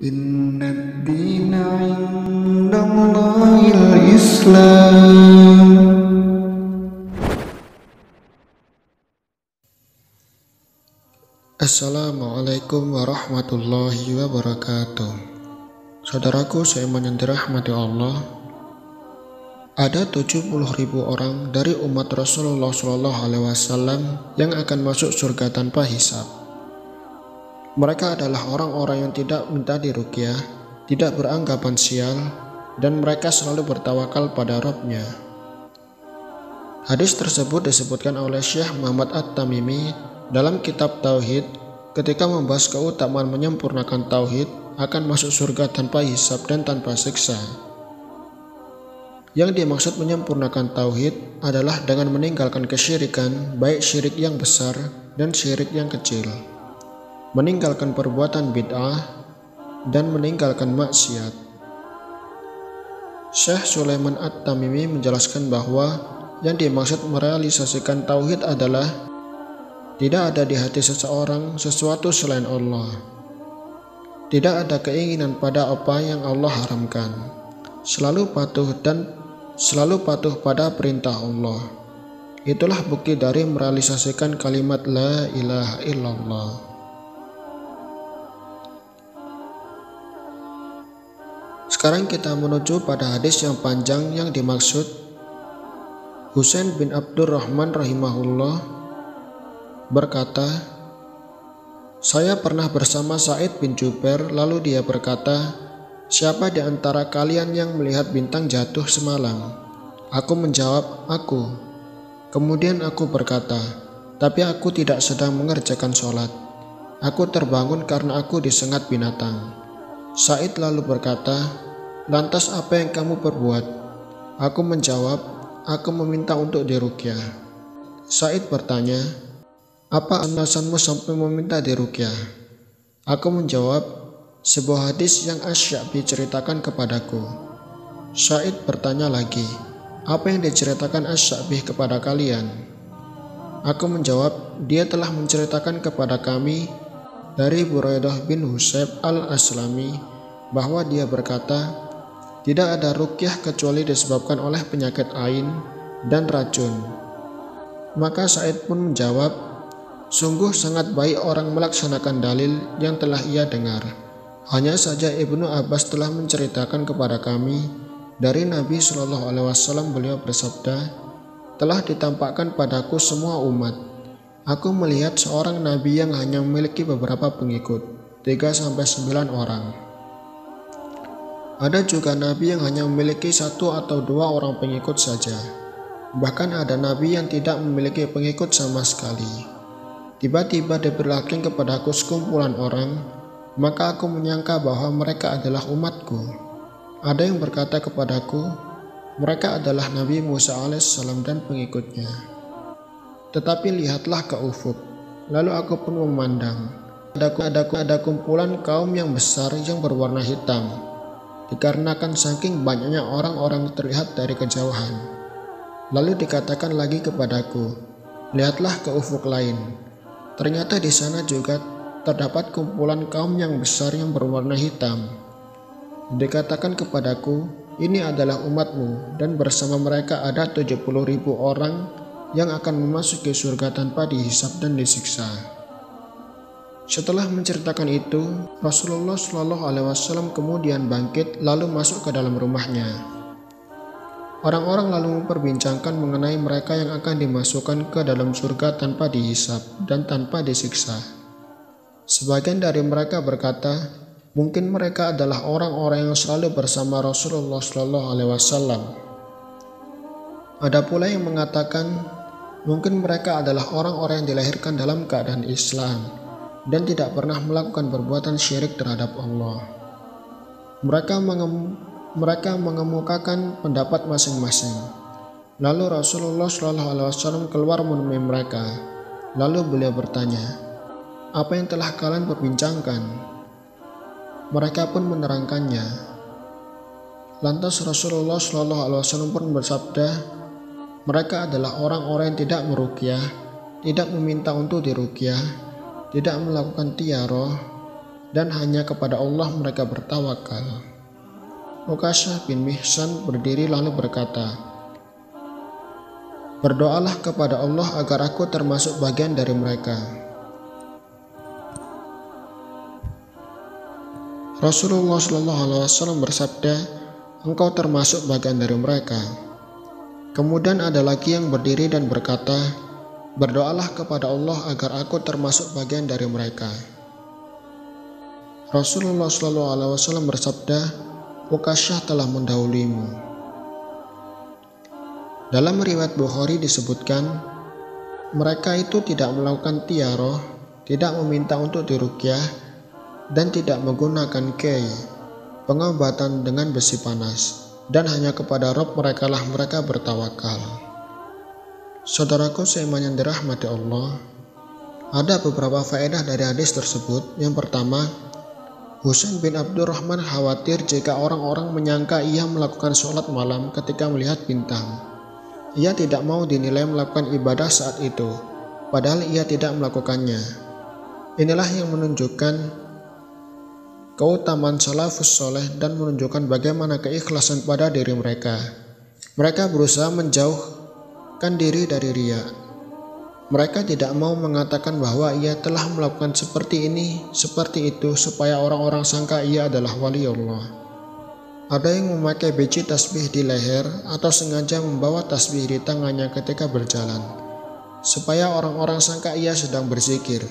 Inna dina indallahil Islam. Assalamualaikum warahmatullahi wabarakatuh. Saudaraku seiman yang dirahmati Allah, ada 70.000 orang dari umat Rasulullah SAW yang akan masuk surga tanpa hisab. Mereka adalah orang-orang yang tidak minta diruqyah, tidak beranggapan sial, dan mereka selalu bertawakal pada Rabb-Nya. Hadis tersebut disebutkan oleh Syekh Muhammad At-Tamimi dalam kitab Tauhid ketika membahas keutamaan menyempurnakan Tauhid akan masuk surga tanpa hisab dan tanpa siksa. Yang dimaksud menyempurnakan Tauhid adalah dengan meninggalkan kesyirikan, baik syirik yang besar dan syirik yang kecil, meninggalkan perbuatan bid'ah, dan meninggalkan maksiat. Syekh Sulaiman At-Tamimi menjelaskan bahwa yang dimaksud merealisasikan tauhid adalah tidak ada di hati seseorang sesuatu selain Allah. Tidak ada keinginan pada apa yang Allah haramkan. Selalu patuh pada perintah Allah. Itulah bukti dari merealisasikan kalimat la ilaha illallah. Sekarang kita menuju pada hadis yang panjang yang dimaksud. Husain bin Abdurrahman rahimahullah berkata, saya pernah bersama Sa'id bin Jubair, lalu dia berkata, siapa di antara kalian yang melihat bintang jatuh semalam? Aku menjawab, aku. Kemudian aku berkata, tapi aku tidak sedang mengerjakan sholat. Aku terbangun karena aku disengat binatang. Sa'id lalu berkata, lantas apa yang kamu perbuat? Aku menjawab, aku meminta untuk diruqyah. Sa'id bertanya, apa alasanmu sampai meminta diruqyah? Aku menjawab, sebuah hadis yang Asy-Sya'bi ceritakan kepadaku. Sa'id bertanya lagi, apa yang diceritakan Asy-Sya'bi kepada kalian? Aku menjawab, dia telah menceritakan kepada kami dari Buraidah bin Husayb al-Aslami bahwa dia berkata, tidak ada ruqyah kecuali disebabkan oleh penyakit ain dan racun. Maka Sa'id pun menjawab, sungguh sangat baik orang melaksanakan dalil yang telah ia dengar. Hanya saja Ibnu Abbas telah menceritakan kepada kami dari Nabi SAW, beliau bersabda, telah ditampakkan padaku semua umat. Aku melihat seorang Nabi yang hanya memiliki beberapa pengikut, 3-9 orang. Ada juga Nabi yang hanya memiliki 1 atau 2 orang pengikut saja. Bahkan ada Nabi yang tidak memiliki pengikut sama sekali. Tiba-tiba diperlihatkan kepadaku sekumpulan orang, maka aku menyangka bahwa mereka adalah umatku. Ada yang berkata kepadaku, mereka adalah Nabi Musa alaihissalam dan pengikutnya. Tetapi lihatlah ke ufuk, lalu aku pun memandang. Ada kumpulan kaum yang besar yang berwarna hitam, dikarenakan saking banyaknya orang-orang terlihat dari kejauhan. Lalu dikatakan lagi kepadaku, lihatlah ke ufuk lain. Ternyata di sana juga terdapat kumpulan kaum yang besar yang berwarna hitam. Dikatakan kepadaku, ini adalah umatmu, dan bersama mereka ada 70.000 orang yang akan memasuki surga tanpa dihisab dan disiksa. Setelah menceritakan itu, Rasulullah SAW kemudian bangkit lalu masuk ke dalam rumahnya. Orang-orang lalu memperbincangkan mengenai mereka yang akan dimasukkan ke dalam surga tanpa dihisab dan tanpa disiksa. Sebagian dari mereka berkata, mungkin mereka adalah orang-orang yang selalu bersama Rasulullah SAW. Ada pula yang mengatakan, mungkin mereka adalah orang-orang yang dilahirkan dalam keadaan Islam dan tidak pernah melakukan perbuatan syirik terhadap Allah. Mereka mengemukakan pendapat masing-masing. Lalu Rasulullah SAW keluar menemui mereka. Lalu beliau bertanya, apa yang telah kalian perbincangkan? Mereka pun menerangkannya. Lantas Rasulullah SAW pun bersabda, mereka adalah orang-orang yang tidak meruqyah, tidak meminta untuk diruqyah, tidak melakukan tiaroh, dan hanya kepada Allah mereka bertawakal. Uqasyah bin Mihsan berdiri lalu berkata, "Berdoalah kepada Allah agar aku termasuk bagian dari mereka." Rasulullah SAW bersabda, "Engkau termasuk bagian dari mereka." Kemudian ada lagi yang berdiri dan berkata, "Berdoalah kepada Allah agar aku termasuk bagian dari mereka." Rasulullah SAW bersabda, "Uqasyah telah mendahuluimu." Dalam riwayat Bukhari disebutkan, mereka itu tidak melakukan tiaroh, tidak meminta untuk diruqyah, dan tidak menggunakan kei, pengobatan dengan besi panas, dan hanya kepada Rabb mereka lah mereka bertawakal. Saudaraku seiman yang dirahmati Allah, ada beberapa faedah dari hadis tersebut. Yang pertama, Husain bin Abdurrahman khawatir jika orang-orang menyangka ia melakukan sholat malam ketika melihat bintang. Ia tidak mau dinilai melakukan ibadah saat itu, padahal ia tidak melakukannya. Inilah yang menunjukkan keutamaan salafus soleh dan menunjukkan bagaimana keikhlasan pada diri mereka. Mereka berusaha menjauhkan diri dari riya. Mereka tidak mau mengatakan bahwa ia telah melakukan seperti ini, seperti itu, supaya orang-orang sangka ia adalah wali Allah. Ada yang memakai biji tasbih di leher atau sengaja membawa tasbih di tangannya ketika berjalan, supaya orang-orang sangka ia sedang berzikir,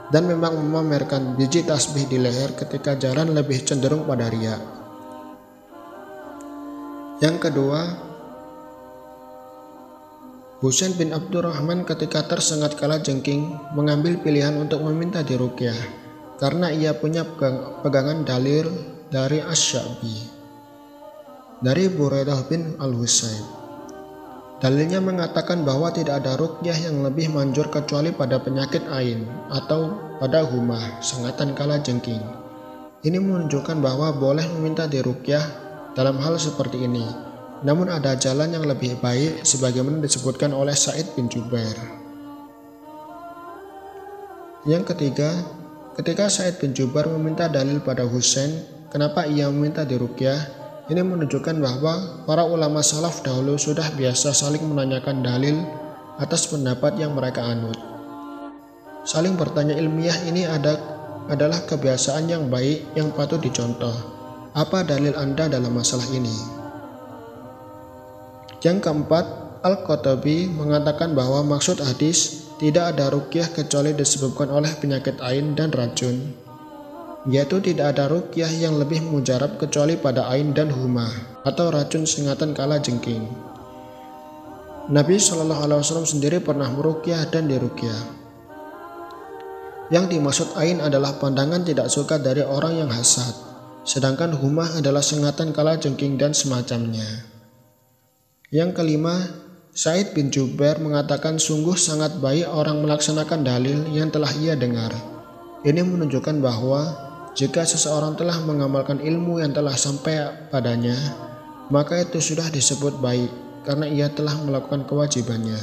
dan memang memamerkan biji tasbih di leher ketika jalan lebih cenderung pada riya. Yang kedua, Husain bin Abdurrahman ketika tersengat kalajengking mengambil pilihan untuk meminta diruqyah karena ia punya pegangan dalil dari Asy-Sya'bi dari Buraidah bin Al-Husayb. Dalilnya mengatakan bahwa tidak ada ruqyah yang lebih manjur kecuali pada penyakit ain atau pada humah, sengatan kalajengking. Ini menunjukkan bahwa boleh meminta diruqyah dalam hal seperti ini. Namun ada jalan yang lebih baik sebagaimana disebutkan oleh Sa'id bin Jubair. Yang ketiga, ketika Sa'id bin Jubair meminta dalil pada Husain, kenapa ia meminta diruqyah, ini menunjukkan bahwa para ulama salaf dahulu sudah biasa saling menanyakan dalil atas pendapat yang mereka anut. Saling bertanya ilmiah ini adalah kebiasaan yang baik yang patut dicontoh. Apa dalil Anda dalam masalah ini? Yang keempat, Al-Qurtubi mengatakan bahwa maksud hadis tidak ada ruqyah kecuali disebabkan oleh penyakit ain dan racun, yaitu tidak ada ruqyah yang lebih mujarab kecuali pada ain dan humah atau racun sengatan kalajengking. Nabi SAW sendiri pernah meruqyah dan diruqyah. Yang dimaksud ain adalah pandangan tidak suka dari orang yang hasad, sedangkan humah adalah sengatan kalajengking dan semacamnya. Yang kelima, Sa'id bin Jubair mengatakan sungguh sangat baik orang melaksanakan dalil yang telah ia dengar. Ini menunjukkan bahwa jika seseorang telah mengamalkan ilmu yang telah sampai padanya, maka itu sudah disebut baik karena ia telah melakukan kewajibannya.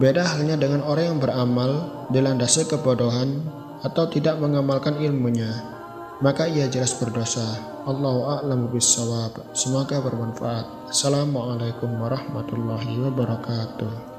Beda halnya dengan orang yang beramal dilandasi kebodohan atau tidak mengamalkan ilmunya, maka ia jelas berdosa. Allahu a'lamu bissawab. Semoga bermanfaat. Assalamualaikum warahmatullahi wabarakatuh.